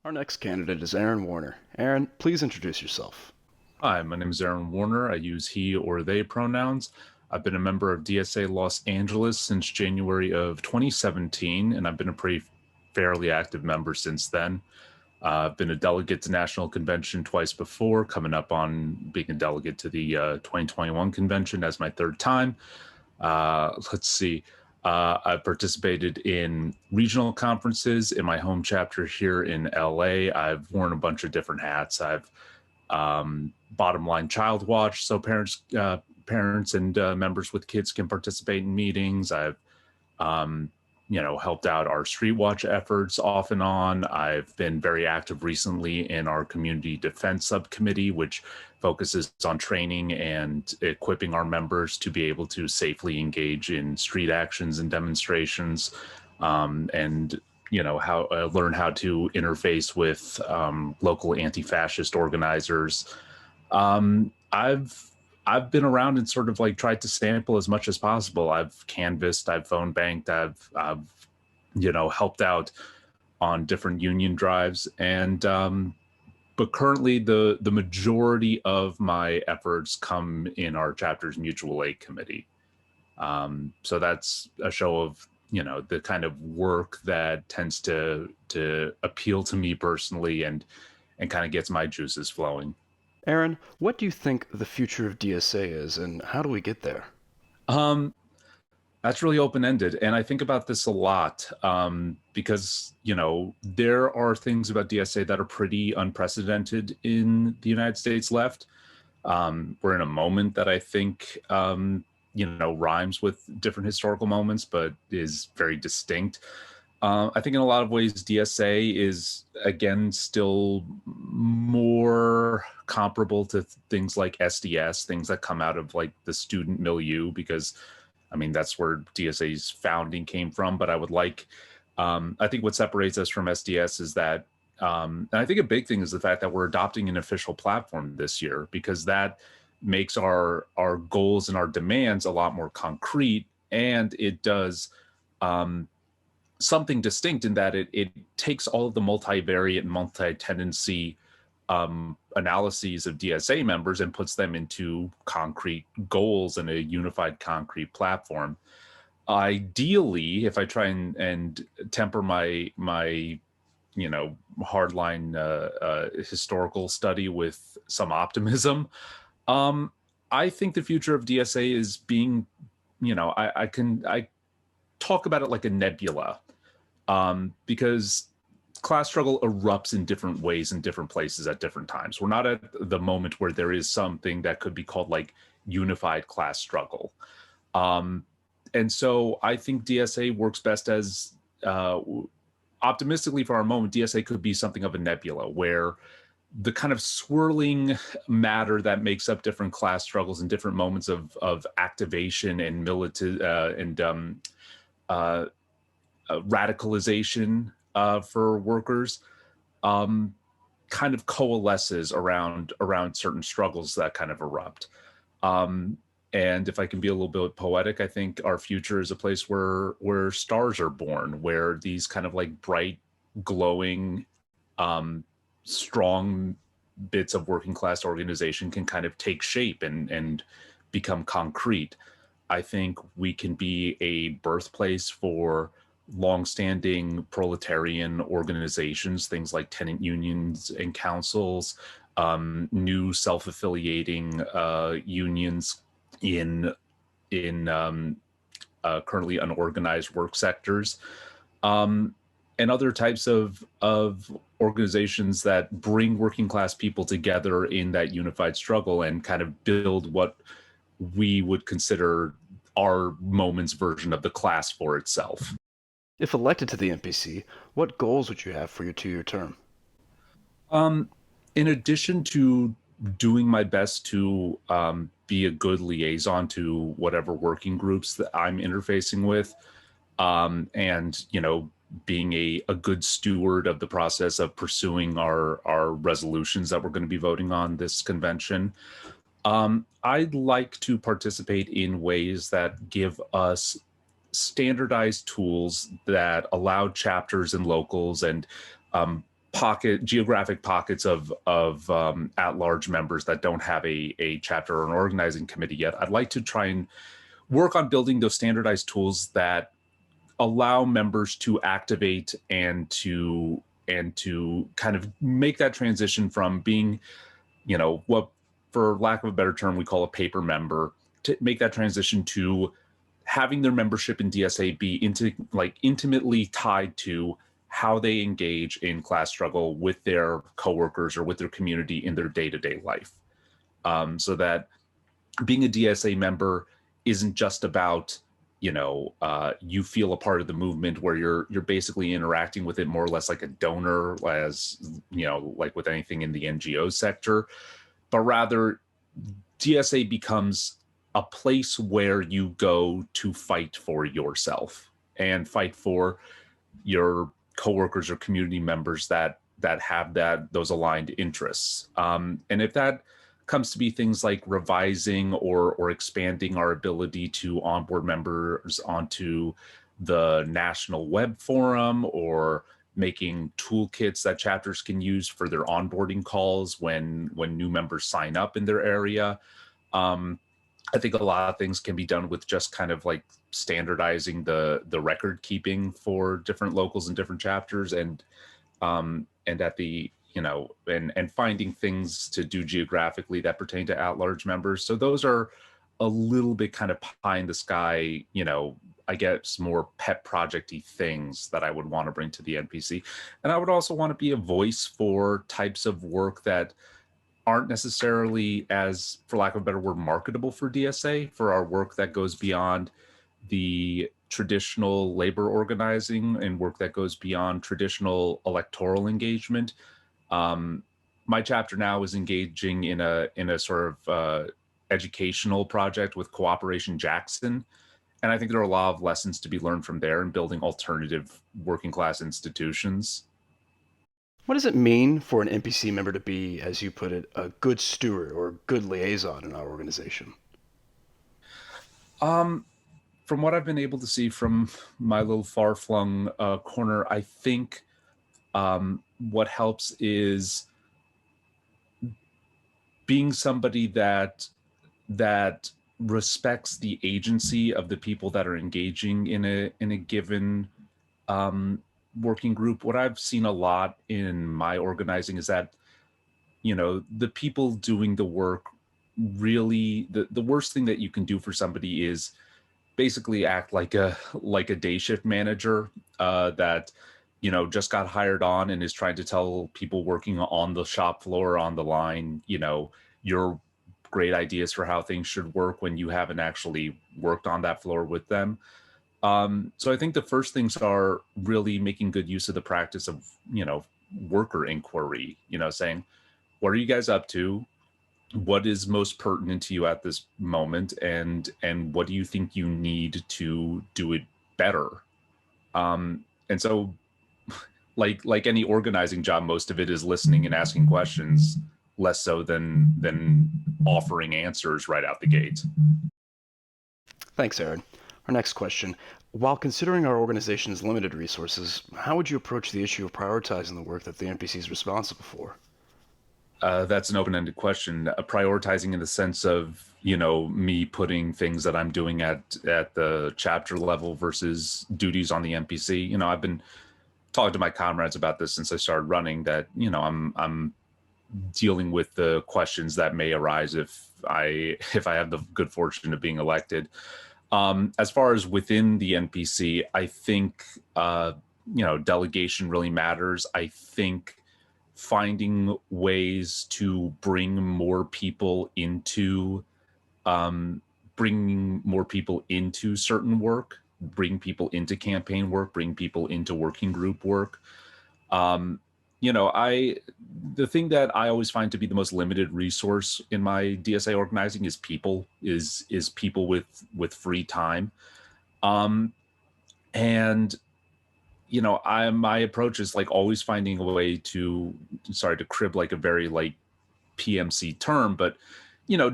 Our next candidate is Aaron Warner. Aaron, please introduce yourself. Hi, my name is Aaron Warner. I use he or they pronouns. I've been a member of DSA Los Angeles since January of 2017, and I've been a pretty fairly active member since then. I've been a delegate to National Convention twice before, coming up on being a delegate to the 2021 convention as my third time. Let's see. I've participated in regional conferences in my home chapter here in LA. I've worn a bunch of different hats. I've bottom line child watch, so parents and members with kids can participate in meetings. I've helped out our street watch efforts off and on. I've been very active recently in our community defense subcommittee, which focuses on training and equipping our members to be able to safely engage in street actions and demonstrations, and how learn how to interface with local anti-fascist organizers. I've been around and sort of like tried to sample as much as possible. I've canvassed, I've phone banked, I've helped out on different union drives, and but currently the majority of my efforts come in our chapter's mutual aid committee. So that's a show of the kind of work that tends to appeal to me personally and kind of gets my juices flowing. Aaron, what do you think the future of DSA is, and how do we get there? Um, that's really open-ended, and I think about this a lot because there are things about DSA that are pretty unprecedented in the United States left. We're in a moment that I think rhymes with different historical moments, but is very distinct. I think in a lot of ways, DSA is, again, still more comparable to things like SDS, things that come out of like the student milieu, because I mean, that's where DSA's founding came from. But I think what separates us from SDS is that, and I think a big thing is the fact that we're adopting an official platform this year, because that makes our goals and our demands a lot more concrete. And it does something distinct in that it takes all of the multivariate and multi-tendency analyses of DSA members and puts them into concrete goals and a unified concrete platform. Ideally, if I try and temper my hardline historical study with some optimism, I think the future of DSA is being, I talk about it like a nebula, because class struggle erupts in different ways in different places at different times. We're not at the moment where there is something that could be called like unified class struggle. And so I think DSA works best as, optimistically for our moment, DSA could be something of a nebula where the kind of swirling matter that makes up different class struggles and different moments of activation and militant radicalization for workers kind of coalesces around certain struggles that kind of erupt. And if I can be a little bit poetic, I think our future is a place where stars are born, where these kind of like bright, glowing, strong bits of working class organization can kind of take shape and become concrete. I think we can be a birthplace for longstanding proletarian organizations, things like tenant unions and councils, new self-affiliating unions in currently unorganized work sectors, and other types of organizations that bring working class people together in that unified struggle and kind of build what we would consider our moment's version of the class for itself. If elected to the NPC, what goals would you have for your 2-year term? In addition to doing my best to be a good liaison to whatever working groups that I'm interfacing with, and being a good steward of the process of pursuing our resolutions that we're going to be voting on this convention, I'd like to participate in ways that give us standardized tools that allow chapters and locals and geographic pockets of at-large members that don't have a chapter or an organizing committee yet. I'd like to try and work on building those standardized tools that allow members to activate and to kind of make that transition from being, what, for lack of a better term, we call a paper member, to make that transition to having their membership in DSA be intimately tied to how they engage in class struggle with their coworkers or with their community in their day-to-day life. So that being a DSA member isn't just about, you feel a part of the movement where you're basically interacting with it more or less like a donor, as like with anything in the NGO sector, but rather DSA becomes a place where you go to fight for yourself and fight for your coworkers or community members that have those aligned interests. And if that comes to be things like revising or expanding our ability to onboard members onto the national web forum, or making toolkits that chapters can use for their onboarding calls when new members sign up in their area. I think a lot of things can be done with just kind of like standardizing the record keeping for different locals and different chapters, and at the and finding things to do geographically that pertain to at-large members. So those are a little bit kind of pie in the sky, I guess more pet projecty things that I would want to bring to the NPC. And I would also want to be a voice for types of work that aren't necessarily, as, for lack of a better word, marketable for DSA, for our work that goes beyond the traditional labor organizing and work that goes beyond traditional electoral engagement. My chapter now is engaging in a sort of educational project with Cooperation Jackson. And I think there are a lot of lessons to be learned from there in building alternative working class institutions. What does it mean for an NPC member to be, as you put it, a good steward or good liaison in our organization? From what I've been able to see from my little far-flung corner, I think what helps is being somebody that respects the agency of the people that are engaging in a given working group. What I've seen a lot in my organizing is that the people doing the work, really the worst thing that you can do for somebody is basically act like a day shift manager that just got hired on and is trying to tell people working on the shop floor, on the line, your great ideas for how things should work when you haven't actually worked on that floor with them. So I think the first things are really making good use of the practice of worker inquiry, saying, what are you guys up to? What is most pertinent to you at this moment, and what do you think you need to do it better? And so like any organizing job, most of it is listening and asking questions, less so than offering answers right out the gate. Thanks, Aaron. Our next question. While considering our organization's limited resources, how would you approach the issue of prioritizing the work that the NPC is responsible for? That's an open-ended question. Prioritizing in the sense of, me putting things that I'm doing at the chapter level versus duties on the NPC. I've been talking to my comrades about this since I started running, that, I'm dealing with the questions that may arise if I have the good fortune of being elected. As far as within the NPC, I think, delegation really matters. I think finding ways to bringing more people into certain work, bring people into campaign work, bring people into working group work. The thing that I always find to be the most limited resource in my DSA organizing is people, is people with free time. And my approach is like always finding a way to, sorry to crib like a very like PMC term, but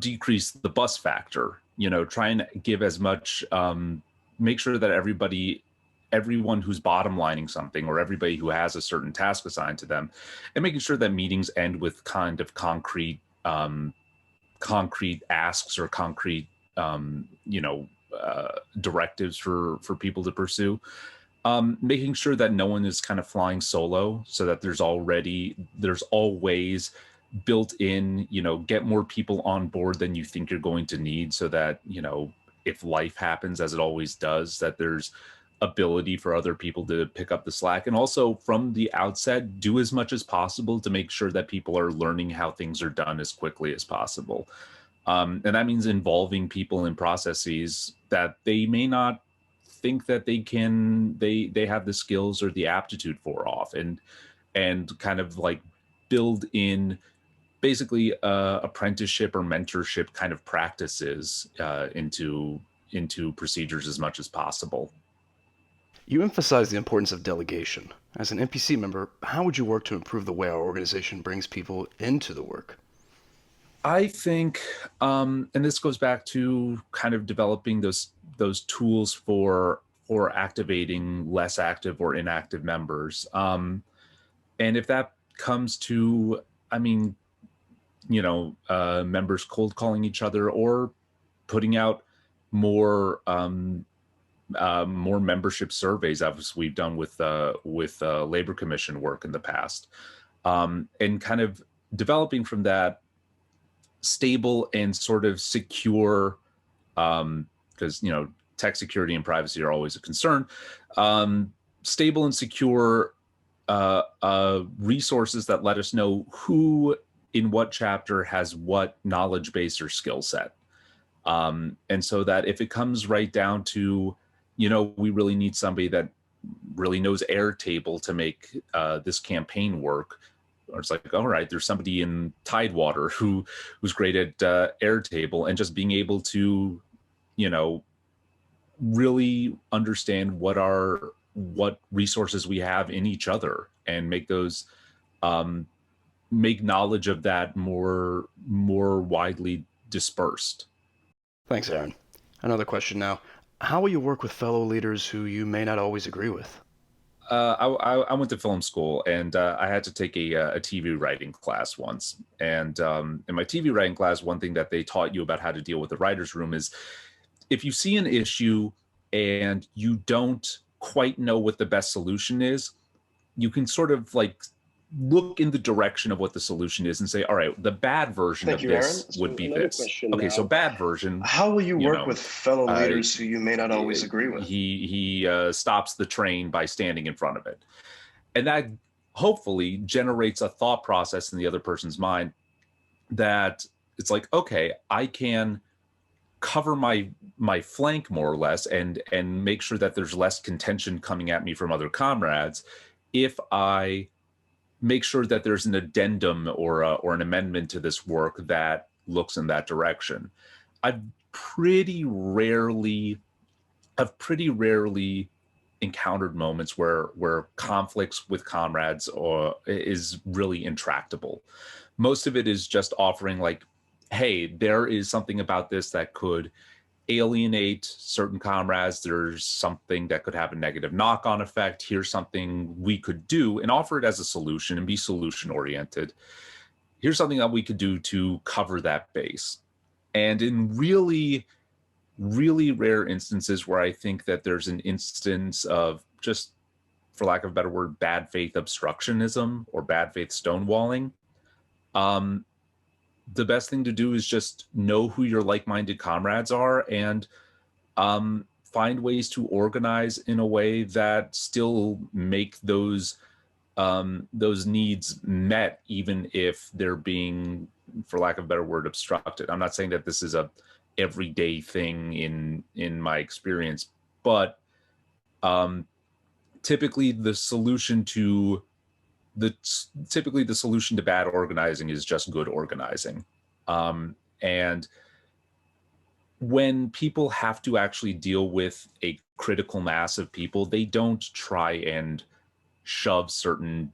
decrease the bus factor, try and give as much, make sure that everybody everyone who's bottom lining something, or everybody who has a certain task assigned to them, and making sure that meetings end with kind of concrete asks or concrete directives for people to pursue. Making sure that no one is kind of flying solo, so that there's always built in, get more people on board than you think you're going to need, so that, if life happens, as it always does, that there's ability for other people to pick up the slack. And also from the outset, do as much as possible to make sure that people are learning how things are done as quickly as possible. And that means involving people in processes that they may not think that they have the skills or the aptitude for off, and kind of like build in basically apprenticeship or mentorship kind of practices into procedures as much as possible. You emphasize the importance of delegation. As an NPC member, how would you work to improve the way our organization brings people into the work? I think, and this goes back to kind of developing those tools for activating less active or inactive members. And if that comes to, I mean, members cold calling each other, or putting out more more membership surveys, as we've done with labor commission work in the past, and kind of developing from that stable and sort of secure, because tech security and privacy are always a concern. Stable and secure resources that let us know who in what chapter has what knowledge base or skill set. And so that if it comes right down to, we really need somebody that really knows Airtable to make this campaign work, or it's like, all right, there's somebody in Tidewater who's great at Airtable, and just being able to, really understand what resources we have in each other, and make those make knowledge of that more widely dispersed. Thanks, Aaron. Another question now. How will you work with fellow leaders who you may not always agree with? I went to film school, and I had to take a TV writing class once. And in my TV writing class, one thing that they taught you about how to deal with the writer's room is, if you see an issue and you don't quite know what the best solution is, you can sort of like look in the direction of what the solution is and say, all right, the bad version Thank of you, Aaron. this So would be another this. question Okay, so now. bad version, How will you you work know, with fellow uh, leaders who you may not always agree with? he stops the train by standing in front of it. And that hopefully generates a thought process in the other person's mind, that it's like, okay, I can cover my flank more or less, and make sure that there's less contention coming at me from other comrades if I make sure that there's an addendum or an amendment to this work that looks in that direction. I've pretty rarely encountered moments where conflicts with comrades is really intractable. Most of it is just offering, like, hey, there is something about this that could alienate certain comrades. There's something that could have a negative knock-on effect. Here's something we could do, and offer it as a solution and be solution oriented. Here's something that we could do to cover that base. And in really, really rare instances where I think that there's an instance of, just for lack of a better word, bad faith obstructionism or bad faith stonewalling, the best thing to do is just know who your like-minded comrades are, and find ways to organize in a way that still make those needs met, even if they're being, for lack of a better word, obstructed. I'm not saying that this is a everyday thing in my experience, but typically the solution to bad organizing is just good organizing. And when people have to actually deal with a critical mass of people, they don't try and shove certain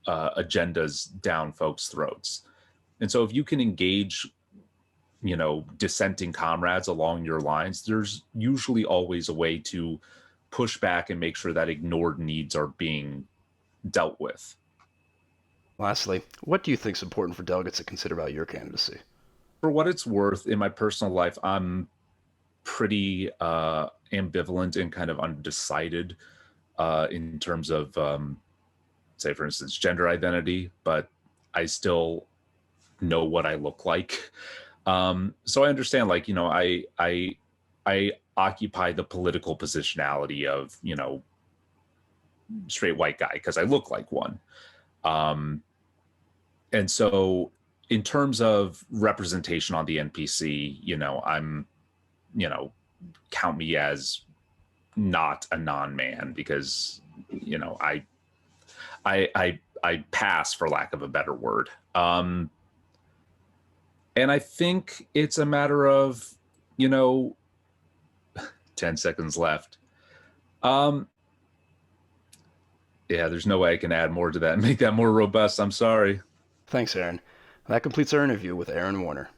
agendas down folks' throats. And so if you can engage, dissenting comrades along your lines, there's usually always a way to push back and make sure that ignored needs are being dealt with. Lastly, what do you think is important for delegates to consider about your candidacy? For what it's worth, in my personal life, I'm pretty ambivalent and kind of undecided in terms of, say, for instance, gender identity, but I still know what I look like. So I understand, like, I occupy the political positionality of, straight white guy because I look like one. And so in terms of representation on the NPC, I'm, count me as not a non-man because, I pass, for lack of a better word. And I think it's a matter of, 10 seconds left. Yeah, there's no way I can add more to that and make that more robust. I'm sorry. Thanks, Aaron. That completes our interview with Aaron Warner.